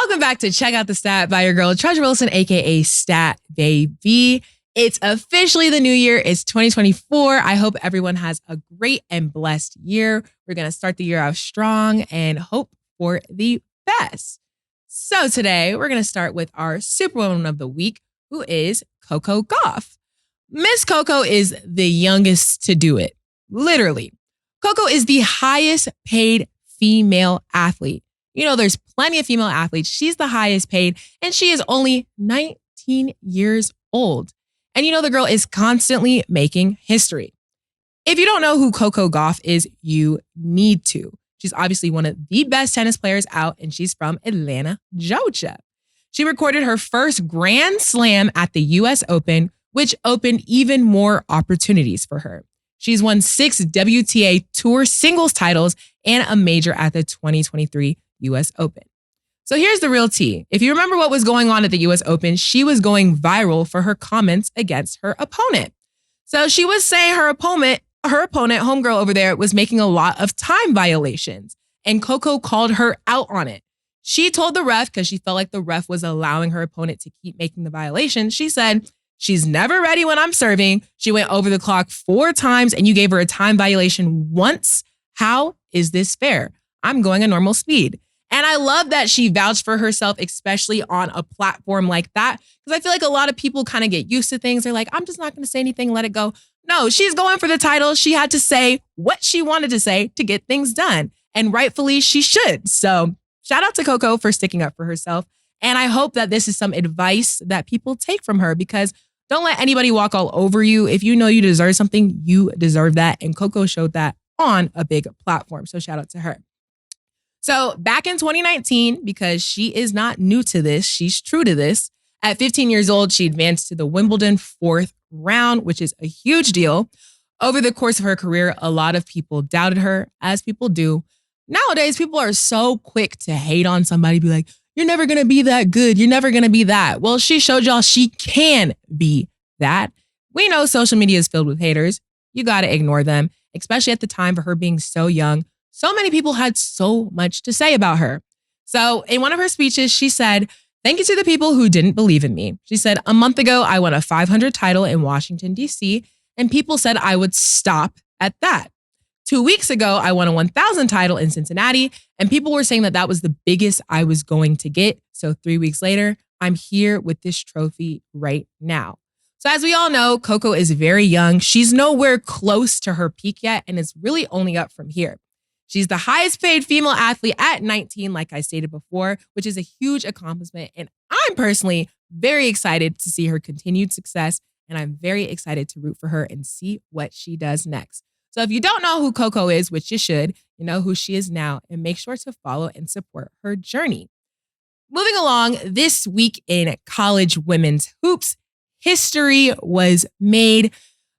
Welcome back to Check Out the Stat by your girl, Treasure Wilson, aka Stat Baby. It's officially the new year. It's 2024. I hope everyone has a great and blessed year. We're going to start the year off strong and hope for the best. So today, we're going to start with our Superwoman of the Week, who is Coco Gauff. Miss Coco is the youngest to do it. Literally. Coco is the highest paid female athlete. You know, there's plenty of female athletes. She's the highest paid, and she is only 19 years old. And you know, the girl is constantly making history. If you don't know who Coco Gauff is, you need to. She's obviously one of the best tennis players out, and she's from Atlanta, Georgia. She recorded her first Grand Slam at the US Open, which opened even more opportunities for her. She's won 6 WTA Tour singles titles and a major at the 2023 US Open. So here's the real tea. If you remember what was going on at the US Open, she was going viral for her comments against her opponent. So she was saying her opponent, homegirl over there, was making a lot of time violations, and Coco called her out on it. She told the ref, because she felt like the ref was allowing her opponent to keep making the violations, she said, "She's never ready when I'm serving. She went over the clock 4 times and you gave her a time violation once. How is this fair? I'm going a normal speed." And I love that she vouched for herself, especially on a platform like that, because I feel like a lot of people kind of get used to things. They're like, I'm just not going to say anything, let it go. No, she's going for the title. She had to say what she wanted to say to get things done. And rightfully, she should. So shout out to Coco for sticking up for herself. And I hope that this is some advice that people take from her, because don't let anybody walk all over you. If you know you deserve something, you deserve that. And Coco showed that on a big platform. So shout out to her. So back in 2019, because she is not new to this, she's true to this. At 15 years old, she advanced to the Wimbledon 4th round, which is a huge deal. Over the course of her career, a lot of people doubted her, as people do. Nowadays, people are so quick to hate on somebody, be like, you're never going to be that good. You're never going to be that. Well, she showed y'all she can be that. We know social media is filled with haters. You got to ignore them, especially at the time for her being so young. So many people had so much to say about her. So in one of her speeches, she said, "Thank you to the people who didn't believe in me." She said, "A month ago, I won a 500 title in Washington, D.C., and people said I would stop at that. 2 weeks ago, I won a 1,000 title in Cincinnati, and people were saying that that was the biggest I was going to get. So 3 weeks later, I'm here with this trophy right now." So as we all know, Coco is very young. She's nowhere close to her peak yet, and it's really only up from here. She's the highest paid female athlete at 19, like I stated before, which is a huge accomplishment. And I'm personally very excited to see her continued success. And I'm very excited to root for her and see what she does next. So if you don't know who Coco is, which you should, you know who she is now, and make sure to follow and support her journey. Moving along, this week in college women's hoops, history was made.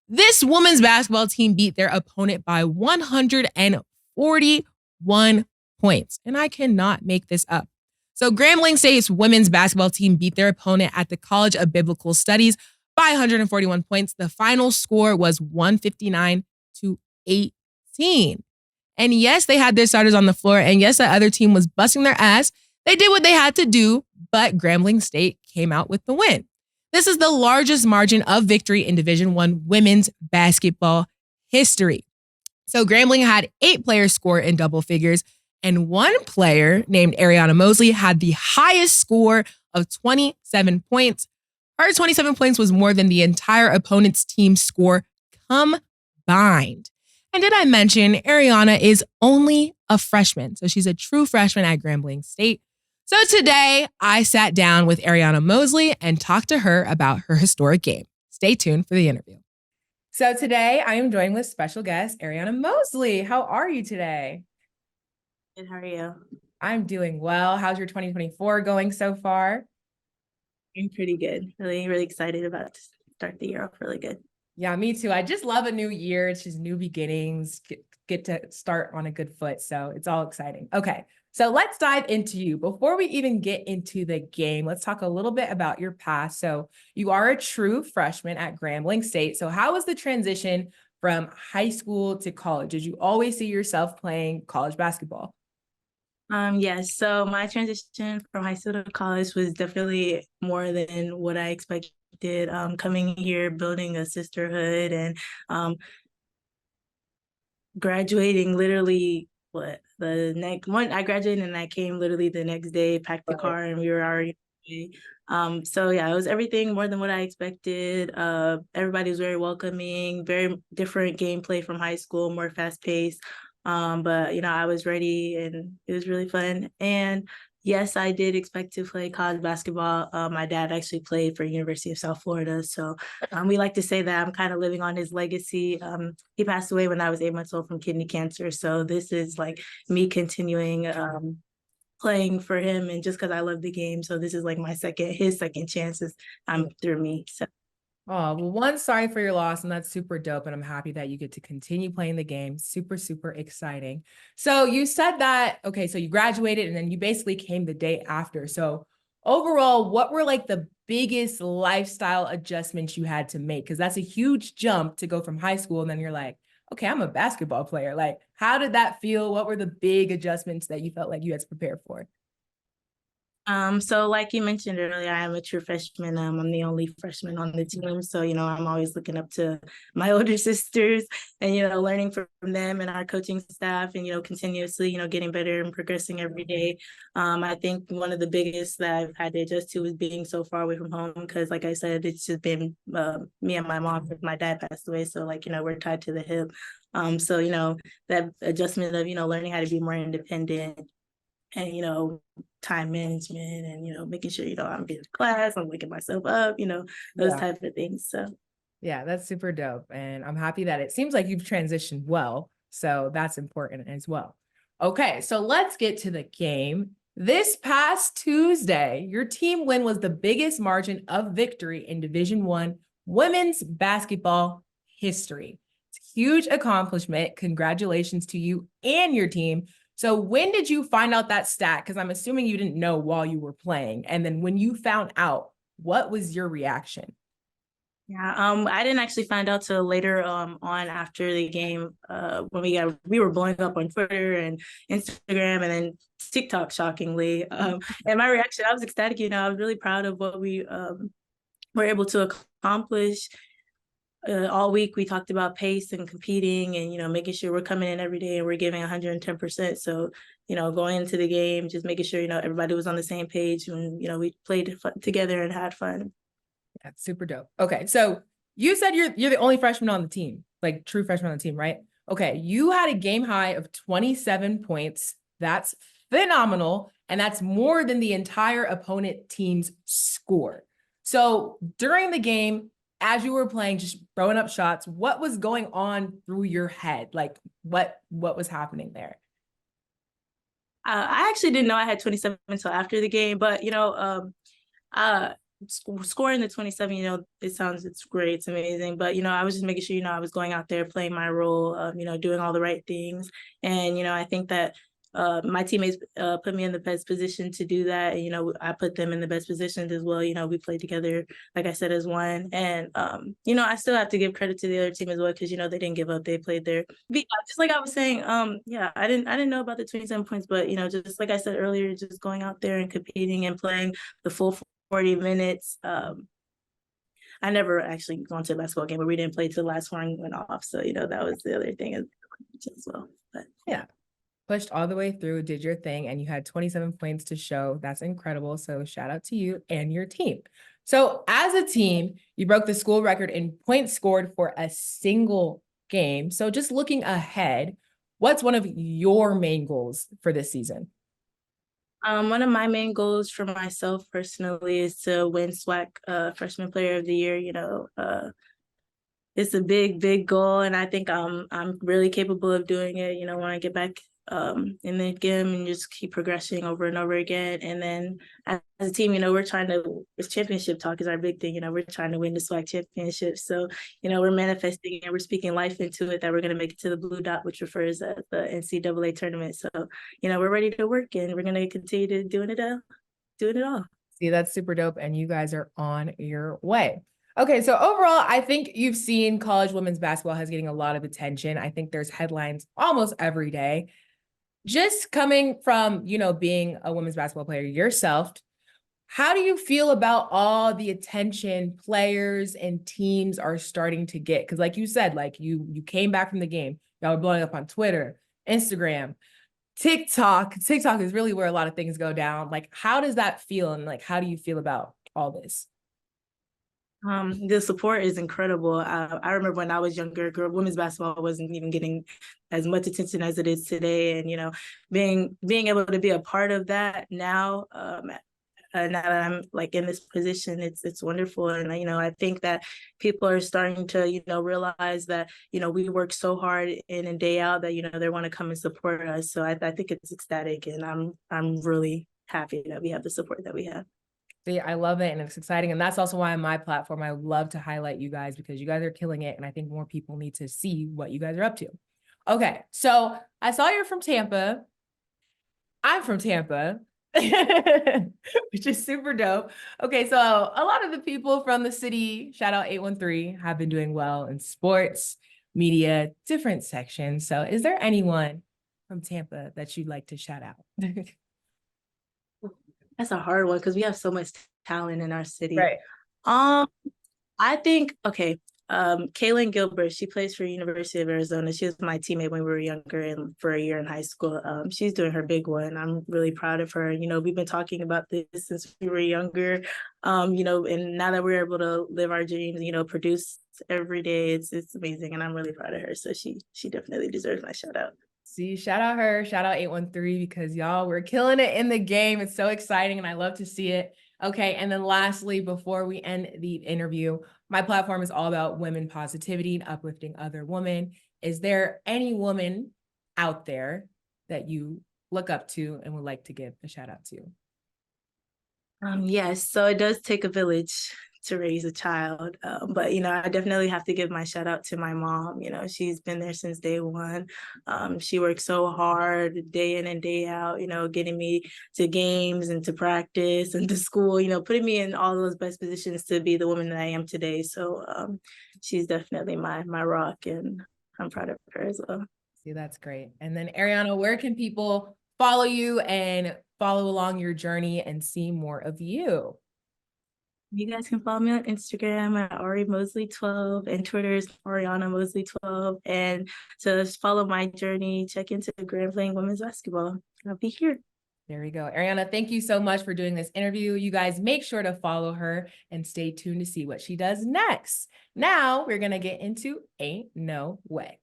This women's basketball team beat their opponent by 141 points. And I cannot make this up. So Grambling State's women's basketball team beat their opponent at the College of Biblical Studies by 141 points. The final score was 159-18. And yes, they had their starters on the floor. And yes, the other team was busting their ass. They did what they had to do, but Grambling State came out with the win. This is the largest margin of victory in Division I women's basketball history. So Grambling had 8 players score in double figures, and one player named Ariana Mosley had the highest score of 27 points. Her 27 points was more than the entire opponent's team score combined. And did I mention Ariana is only a freshman? So she's a true freshman at Grambling State. So today I sat down with Ariana Mosley and talked to her about her historic game. Stay tuned for the interview. So today I am joined with special guest Ariana Mosley. How are you today? Good, how are you? I'm doing well. How's your 2024 going so far? I'm pretty good. Really, really excited about to start the year off really good. Yeah, me too. I just love a new year. It's just new beginnings, get to start on a good foot. So it's all exciting. Okay, so let's dive into you. Before we even get into the game, let's talk a little bit about your past. So you are a true freshman at Grambling State. So how was the transition from high school to college? Did you always see yourself playing college basketball? Yes, so my transition from high school to college was definitely more than what I expected. Coming here, building a sisterhood, and um, graduating literally what the next one I graduated and I came literally the next day, packed the Right. car, and we were already away. So yeah, it was everything more than what I expected. Everybody was very welcoming, very different gameplay from high school, more fast paced. But I was ready and it was really fun. And yes, I did expect to play college basketball. My dad actually played for University of South Florida, so we like to say that I'm kind of living on his legacy. He passed away when I was 8 months old from kidney cancer. So this is like me continuing playing for him, and just because I love the game. So this is like his second chances through me. So Oh, well, one, sorry for your loss, and that's super dope. And I'm happy that you get to continue playing the game. Super, super exciting. So you said that, okay, so you graduated and then you basically came the day after. So overall, what were like the biggest lifestyle adjustments you had to make? Because that's a huge jump to go from high school and then you're like, okay, I'm a basketball player. Like, how did that feel? What were the big adjustments that you felt like you had to prepare for? So like you mentioned earlier, I am a true freshman. I'm the only freshman on the team. So, I'm always looking up to my older sisters and, learning from them and our coaching staff and, continuously, getting better and progressing every day. I think one of the biggest that I've had to adjust to is being so far away from home because, like I said, it's just been me and my mom. My dad passed away. So, like, we're tied to the hip. So, that adjustment of, learning how to be more independent and time management and making sure I'm getting to class, I'm waking myself up, those Yeah. type of things. So Yeah, that's super dope. And I'm happy that it seems like you've transitioned well. So that's important as well. Okay, so let's get to the game. This past Tuesday, your team win was the biggest margin of victory in Division One women's basketball history. It's a huge accomplishment. Congratulations to you and your team. So when did you find out that stat? Because I'm assuming you didn't know while you were playing. And then when you found out, what was your reaction? yeah, I didn't actually find out till later on after the game when we were blowing up on Twitter and Instagram and then TikTok shockingly. And my reaction, I was ecstatic, I was really proud of what we were able to accomplish. All week we talked about pace and competing and making sure we're coming in every day and we're giving 110%. So going into the game, just making sure everybody was on the same page and we played together and had fun. Yeah, super dope. Okay, so you said you're the only freshman on the team, like true freshman on the team, right? Okay, you had a game high of 27 points. That's phenomenal, and that's more than the entire opponent team's score. So during the game, as you were playing, just throwing up shots, what was going on through your head? Like what was happening there? I actually didn't know I had 27 until after the game, but uh, scoring the 27, it's great, it's amazing, but I was just making sure I was going out there playing my role, doing all the right things, and I think that my teammates put me in the best position to do that, and I put them in the best positions as well. We played together, like I said, as one, and I still have to give credit to the other team as well because they didn't give up, they played their just like I was saying. Yeah, I didn't know about the 27 points, but just like I said earlier, just going out there and competing and playing the full 40 minutes. I never actually gone to a basketball game where we didn't play till the last horn went off. So, that was the other thing as well. But Yeah. Pushed all the way through, did your thing, and you had 27 points to show. That's incredible. So shout out to you and your team. So as a team, you broke the school record in points scored for a single game. So just looking ahead, what's one of your main goals for this season? one of my main goals for myself personally is to win SWAC Freshman Player of the Year. It's a big, big goal, and I think I'm really capable of doing it. When I get back in the game and just keep progressing over and over again. And then as a team, we're trying to. It's championship talk is our big thing. We're trying to win the SWAC championship. So we're manifesting and we're speaking life into it that we're going to make it to the blue dot, which refers at the NCAA tournament. So we're ready to work and we're going to continue to doing it all. See, that's super dope. And you guys are on your way. Okay, so overall, I think you've seen college women's basketball has getting a lot of attention. I think there's headlines almost every day. just coming from, being a women's basketball player yourself, how do you feel about all the attention players and teams are starting to get? Because like you said, like you came back from the game, y'all were blowing up on Twitter, Instagram, TikTok. TikTok is really where a lot of things go down. Like, how does that feel? And like, how do you feel about all this? The support is incredible. I remember when I was younger, women's basketball wasn't even getting as much attention as it is today. And, being able to be a part of that now, now that I'm like in this position, it's wonderful. And, I think that people are starting to, realize that, we work so hard in and day out that, they want to come and support us. So I think it's ecstatic, and I'm really happy that we have the support that we have. See, I love it, and it's exciting. And that's also why on my platform, I love to highlight you guys, because you guys are killing it. And I think more people need to see what you guys are up to. Okay, so I saw you're from Tampa. I'm from Tampa, which is super dope. Okay, so a lot of the people from the city, shout out 813, have been doing well in sports, media, different sections. So is there anyone from Tampa that you'd like to shout out? That's a hard one because we have so much talent in our city. Right. I think, okay, Kaylin Gilbert, she plays for University of Arizona. She was my teammate when we were younger and for a year in high school. She's doing her big one. I'm really proud of her. We've been talking about this since we were younger, and now that we're able to live our dreams, produce every day, it's amazing. And I'm really proud of her. So she definitely deserves my shout out. See, shout out her, shout out 813, because y'all, we're killing it in the game. It's so exciting and I love to see it. Okay, and then lastly, before we end the interview, my platform is all about women positivity and uplifting other women. Is there any woman out there that you look up to and would like to give a shout out to? Yes, so it does take a village to raise a child. But, I definitely have to give my shout out to my mom. She's been there since day one. She works so hard day in and day out, getting me to games and to practice and to school, putting me in all those best positions to be the woman that I am today. So she's definitely my rock, and I'm proud of her as well. See, that's great. And then Ariana, where can people follow you and follow along your journey and see more of you? You guys can follow me on Instagram at Ari Mosley 12, and Twitter is Ariana Mosley 12. And to follow my journey, check into Grand Playing Women's Basketball. I'll be here. There we go. Ariana, thank you so much for doing this interview. You guys make sure to follow her and stay tuned to see what she does next. Now we're going to get into Ain't No Way.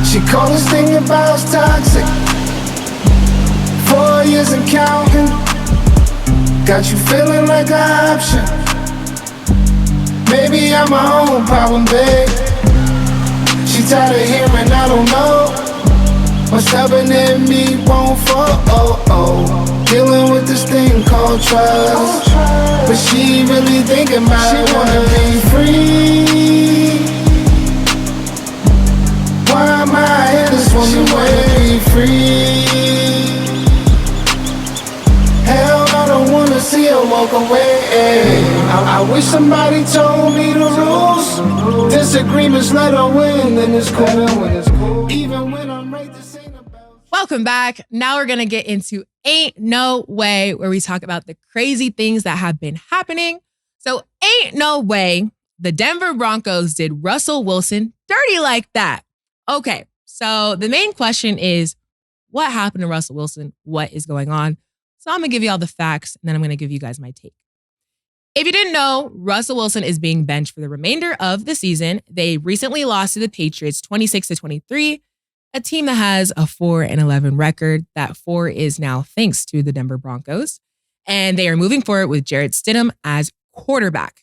She called this thing about toxic. 4 years and counting. Got you feeling like an option. Maybe I'm my own problem, babe. She tired of hearing I don't know. What's stubborn in me won't fall. Dealing with this thing called trust. But she really thinking about it. Wanna be free. Why am I here? This woman wanna be free. Hell, I don't wanna see her walk away. I wish somebody told me the rules. Disagreements let her win, then it's cool. Even when I'm right, this ain't about. Welcome back. Now we're gonna get into Ain't No Way, where we talk about the crazy things that have been happening. So ain't no way the Denver Broncos did Russell Wilson dirty like that. Okay, so the main question is, what happened to Russell Wilson? What is going on? So I'm going to give you all the facts, and then I'm going to give you guys my take. If you didn't know, Russell Wilson is being benched for the remainder of the season. They recently lost to the Patriots 26-23, a team that has a 4-11 record. That 4 is now thanks to the Denver Broncos. And they are moving forward with Jarrett Stidham as quarterback.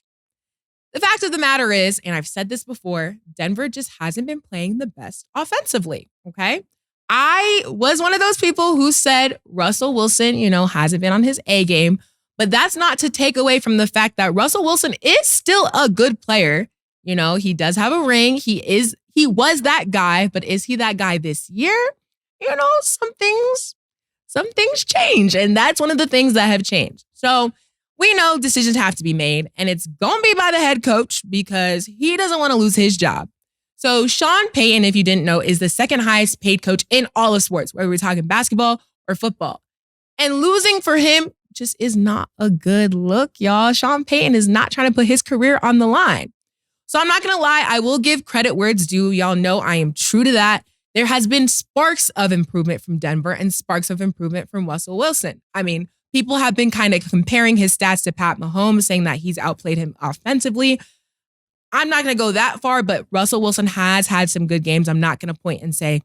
The fact of the matter is, and I've said this before, Denver just hasn't been playing the best offensively, okay? I was one of those people who said Russell Wilson, hasn't been on his A game, but that's not to take away from the fact that Russell Wilson is still a good player. He does have a ring. He was that guy, but is he that guy this year? some things change. And that's one of the things that have changed. So we know decisions have to be made, and it's going to be by the head coach because he doesn't want to lose his job. So Sean Payton, if you didn't know, is the second highest paid coach in all of sports, whether we're talking basketball or football. And losing for him just is not a good look, y'all. Sean Payton is not trying to put his career on the line. So I'm not going to lie. I will give credit where it's due. Y'all know I am true to that. There has been sparks of improvement from Denver and sparks of improvement from Russell Wilson. I mean, people have been kind of comparing his stats to Pat Mahomes, saying that he's outplayed him offensively. I'm not going to go that far, but Russell Wilson has had some good games. I'm not going to point and say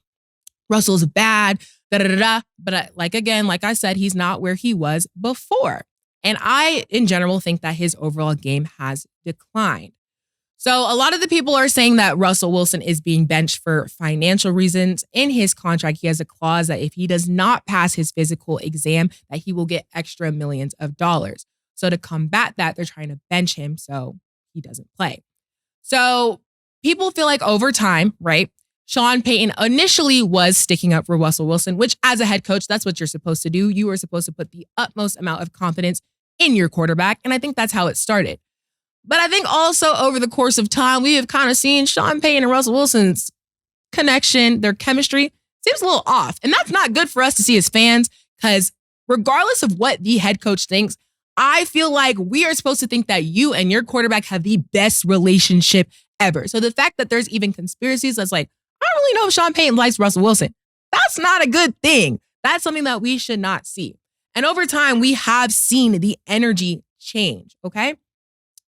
Russell's bad, But like I said, he's not where he was before. And I, in general, think that his overall game has declined. So a lot of the people are saying that Russell Wilson is being benched for financial reasons. In his contract, he has a clause that if he does not pass his physical exam, that he will get extra millions of dollars. So to combat that, they're trying to bench him so he doesn't play. So people feel like over time, right, Sean Payton initially was sticking up for Russell Wilson, which as a head coach, that's what you're supposed to do. You are supposed to put the utmost amount of confidence in your quarterback. And I think that's how it started. But I think also over the course of time, we have kind of seen Sean Payton and Russell Wilson's connection, their chemistry seems a little off. And that's not good for us to see as fans, because regardless of what the head coach thinks, I feel like we are supposed to think that you and your quarterback have the best relationship ever. So the fact that there's even conspiracies that's like, I don't really know if Sean Payton likes Russell Wilson, that's not a good thing. That's something that we should not see. And over time, we have seen the energy change, okay?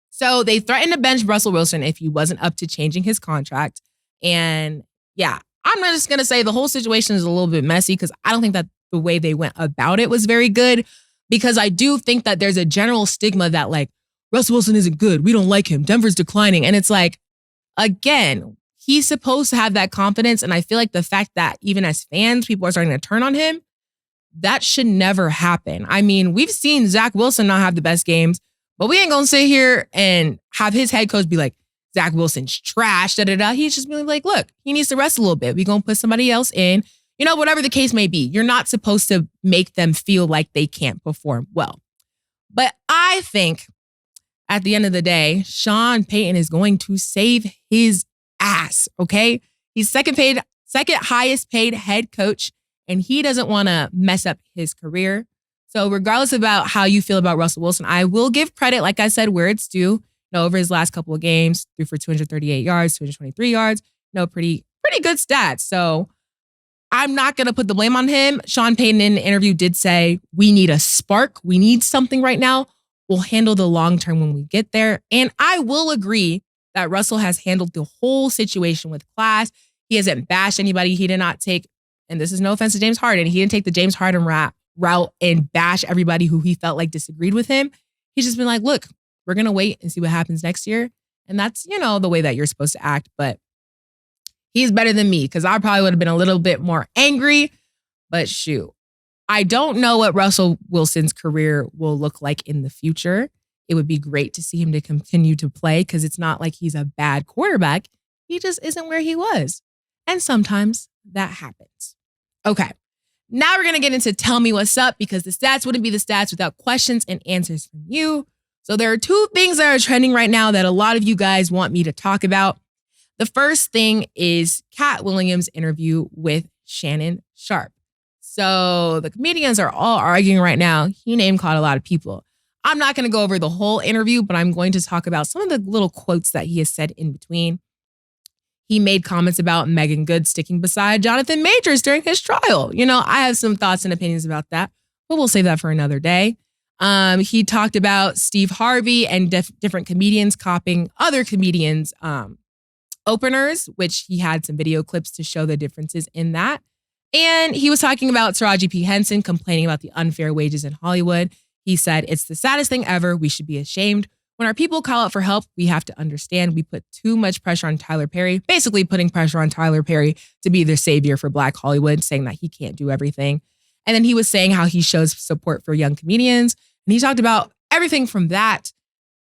So they threatened to bench Russell Wilson if he wasn't up to changing his contract. And yeah, I'm just going to say the whole situation is a little bit messy because I don't think that the way they went about it was very good, because I do think that there's a general stigma that like, Russell Wilson isn't good. We don't like him. Denver's declining. And it's like, again, he's supposed to have that confidence. And I feel like the fact that even as fans, people are starting to turn on him, that should never happen. I mean, we've seen Zach Wilson not have the best games, but we ain't going to sit here and have his head coach be like, Zach Wilson's trash, He's just really like, look, he needs to rest a little bit. We're going to put somebody else in. You know, whatever the case may be, you're not supposed to make them feel like they can't perform well. But I think at the end of the day, Sean Payton is going to save his ass, okay? He's second highest paid head coach, and he doesn't want to mess up his career. So regardless about how you feel about Russell Wilson, I will give credit, like I said, where it's due. You know, over his last couple of games, threw for 238 yards, 223 yards, pretty good stats. So I'm not going to put the blame on him. Sean Payton in the interview did say, we need a spark. We need something right now. We'll handle the long term when we get there. And I will agree that Russell has handled the whole situation with class. He hasn't bashed anybody. He did not take, and this is no offense to James Harden, he didn't take the James Harden route and bash everybody who he felt like disagreed with him. He's just been like, look, we're going to wait and see what happens next year. And that's, the way that you're supposed to act. But he's better than me because I probably would have been a little bit more angry. But shoot, I don't know what Russell Wilson's career will look like in the future. It would be great to see him to continue to play because it's not like he's a bad quarterback. He just isn't where he was. And sometimes that happens. Okay, now we're going to get into Tell Me What's Up, because the stats wouldn't be the stats without questions and answers from you. So there are two things that are trending right now that a lot of you guys want me to talk about. The first thing is Katt Williams' interview with Shannon Sharpe. So the comedians are all arguing right now. He name-called a lot of people. I'm not going to go over the whole interview, but I'm going to talk about some of the little quotes that he has said in between. He made comments about Megan Good sticking beside Jonathan Majors during his trial. I have some thoughts and opinions about that, but we'll save that for another day. He talked about Steve Harvey and different comedians copying other comedians' openers, which he had some video clips to show the differences in that. And he was talking about Taraji P. Henson complaining about the unfair wages in Hollywood. He said, it's the saddest thing ever. We should be ashamed. When our people call out for help, we have to understand we put too much pressure on Tyler Perry, basically putting pressure on Tyler Perry to be the savior for Black Hollywood, saying that he can't do everything. And then he was saying how he shows support for young comedians. And he talked about everything from that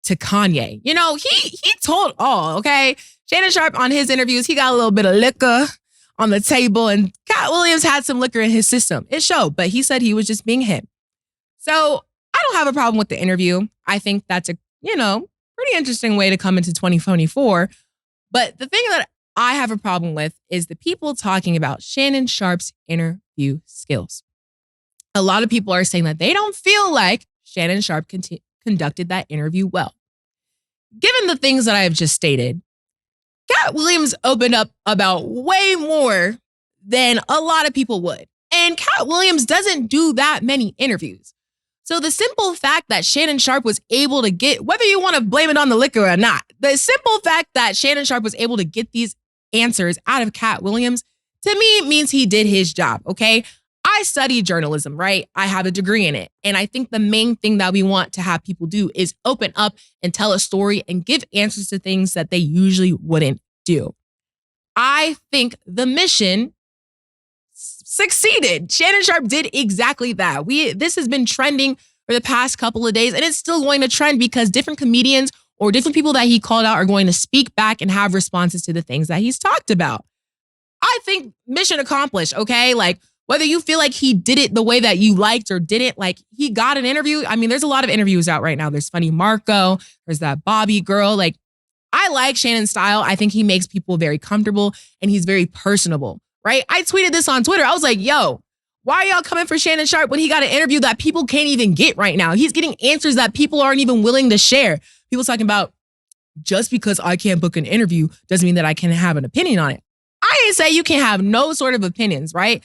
to Kanye. He told all, okay? Shannon Sharpe on his interviews, he got a little bit of liquor on the table, and Katt Williams had some liquor in his system. It showed, but he said he was just being him. So I don't have a problem with the interview. I think that's a, pretty interesting way to come into 2024. But the thing that I have a problem with is the people talking about Shannon Sharpe's interview skills. A lot of people are saying that they don't feel like Shannon Sharpe conducted that interview well. Given the things that I have just stated, Katt Williams opened up about way more than a lot of people would. And Katt Williams doesn't do that many interviews. So the simple fact that Shannon Sharpe was able to get, whether you want to blame it on the liquor or not, the simple fact that Shannon Sharpe was able to get these answers out of Katt Williams, to me, means he did his job, okay? I study journalism, right? I have a degree in it. And I think the main thing that we want to have people do is open up and tell a story and give answers to things that they usually wouldn't do. I think the mission succeeded. Shannon Sharpe did exactly that. This has been trending for the past couple of days, and it's still going to trend because different comedians or different people that he called out are going to speak back and have responses to the things that he's talked about. I think mission accomplished, okay? Like, whether you feel like he did it the way that you liked or didn't, like, he got an interview. I mean, there's a lot of interviews out right now. There's Funny Marco. There's that Bobby girl. Like, I like Shannon's style. I think he makes people very comfortable and he's very personable, right? I tweeted this on Twitter. I was like, yo, why are y'all coming for Shannon Sharpe when he got an interview that people can't even get right now? He's getting answers that people aren't even willing to share. People talking about, just because I can't book an interview doesn't mean that I can have an opinion on it. I didn't say you can't have no sort of opinions, right?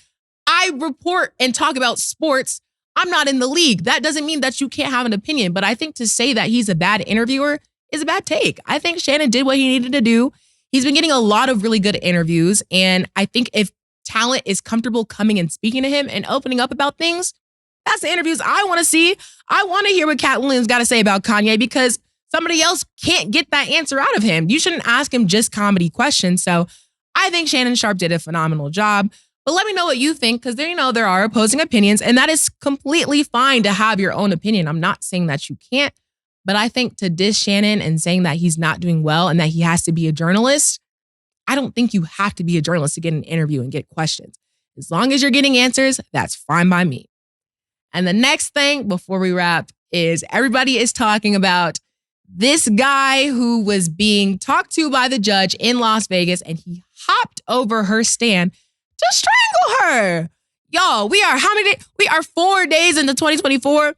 I report and talk about sports. I'm not in the league. That doesn't mean that you can't have an opinion. But I think to say that he's a bad interviewer is a bad take. I think Shannon did what he needed to do. He's been getting a lot of really good interviews. And I think if talent is comfortable coming and speaking to him and opening up about things, that's the interviews I want to see. I want to hear what Katt Williams got to say about Kanye because somebody else can't get that answer out of him. You shouldn't ask him just comedy questions. So I think Shannon Sharpe did a phenomenal job. But let me know what you think, because there are opposing opinions, and that is completely fine to have your own opinion. I'm not saying that you can't, but I think to diss Shannon and saying that he's not doing well and that he has to be a journalist, I don't think you have to be a journalist to get an interview and get questions. As long as you're getting answers, that's fine by me. And the next thing before we wrap is everybody is talking about this guy who was being talked to by the judge in Las Vegas, and he hopped over her stand to strangle her. Y'all, we are 4 days into 2024.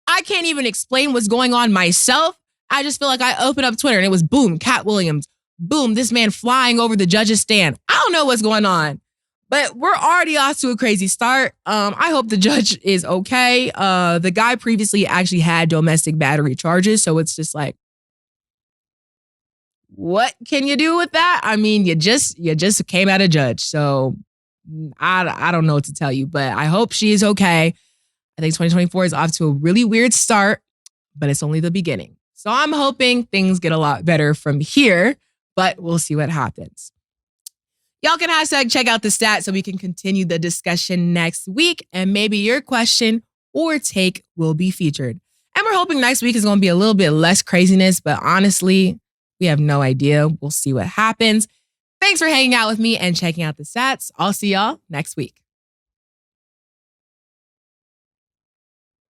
I can't even explain what's going on myself. I just feel like I opened up Twitter and it was boom, Katt Williams. Boom, this man flying over the judge's stand. I don't know what's going on, but we're already off to a crazy start. I hope the judge is okay. The guy previously actually had domestic battery charges. So it's just like, what can you do with that? I mean, you just came out a judge. So I don't know what to tell you, but I hope she is okay. I think 2024 is off to a really weird start, but it's only the beginning. So I'm hoping things get a lot better from here, but we'll see what happens. Y'all can check out the stat so we can continue the discussion next week, and maybe your question or take will be featured. And we're hoping next week is going to be a little bit less craziness, but honestly, we have no idea. We'll see what happens. Thanks for hanging out with me and checking out the stats. I'll see y'all next week.